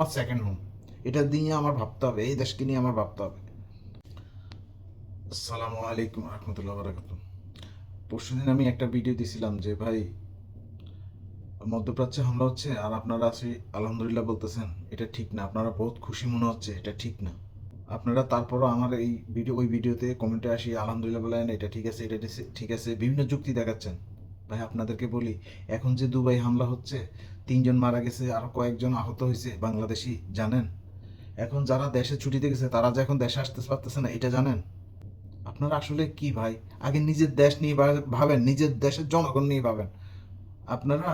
আমার second home. এটা নিয়ে আমার ভাবতে হবে, এই দেশকে নিয়ে আমার ভাবতে হবে। আসসালামু আলাইকুম রহমতুল্লাহ বারাকাতুহ। পরশুদিন আমি একটা ভিডিও দিছিলাম যে ভাই মধ্যপ্রাচ্যে হামলা হচ্ছে আর আপনারা আছি আলহামদুলিল্লাহ বলতেছেন, এটা ঠিক না। আপনারা বহুত খুশি মনে হচ্ছে, এটা ঠিক না। আপনারা তারপরও আমার এই ওই ভিডিওতে কমেন্টে আসি আলহামদুলিল্লাহ বলেন, এটা ঠিক আছে, এটা ঠিক আছে, বিভিন্ন যুক্তি দেখাচ্ছেন। ভাই আপনাদেরকে বলি, এখন যে দুবাই হামলা হচ্ছে, 3 জন মারা গেছে, আরো কয়েকজন আহত হয়েছে বাংলাদেশি, জানেন? এখন যারা দেশে ছুটিতে গেছে তারা যে এখন দেশে আসতে পারতেছে না, এটা জানেন? আপনারা আসলে কি ভাই, আগে নিজের দেশ নিয়ে ভাবেন, নিজের দেশের জনগণ নিয়ে ভাবেন। আপনারা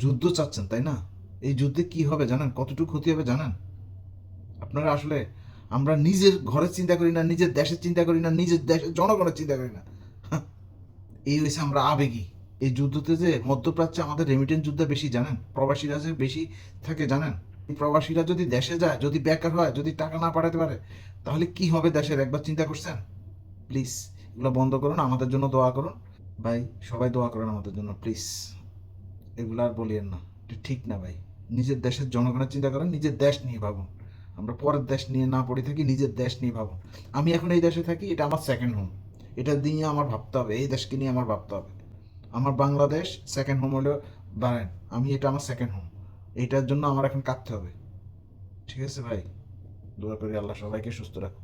যুদ্ধ চাচ্ছেন তাই না? এই যুদ্ধে কি হবে জানেন? কতটুকু ক্ষতি হবে জানেন? আপনারা আসলে, আমরা নিজের ঘরের চিন্তা করি না, নিজের দেশের চিন্তা করি না, নিজের দেশের জনগণের চিন্তা করি না। হ্যাঁ, এই হয়েছে আমরা আবেগী। এই যুদ্ধতে যে মধ্যপ্রাচ্যে আমাদের রেমিটেন্স যুদ্ধ বেশি, জানেন? প্রবাসীরা যে বেশি থাকে জানেন? এই প্রবাসীরা যদি দেশে যায়, যদি বেকার হয়, যদি টাকা না পাঠাতে পারে, তাহলে কি হবে দেশের, একবার চিন্তা করছেন? প্লিজ এগুলো বন্ধ করুন, আমাদের জন্য দোয়া করুন। ভাই সবাই দোয়া করেন আমাদের জন্য প্লিজ। এগুলো আর বলিয়েন না, এটা ঠিক না ভাই। নিজের দেশের জনগণের চিন্তা করেন, নিজের দেশ নিয়ে ভাবুন। আমরা পরের দেশ নিয়ে না পড়ে থাকি, নিজের দেশ নিয়ে ভাবুন। আমি এখন এই দেশে থাকি, এটা আমার সেকেন্ড হোম। এটা নিয়ে আমার ভাবতে হবে, এই দেশকে নিয়ে আমার ভাবতে হবে। আমার বাংলাদেশ সেকেন্ড হোম হলেও বাড়েন, আমি এটা আমার সেকেন্ড হোম। এইটার জন্য আমার এখন কাঁদতে হবে। ঠিক আছে ভাই, দোয়া করি আল্লাহ সবাইকে সুস্থ রাখুন।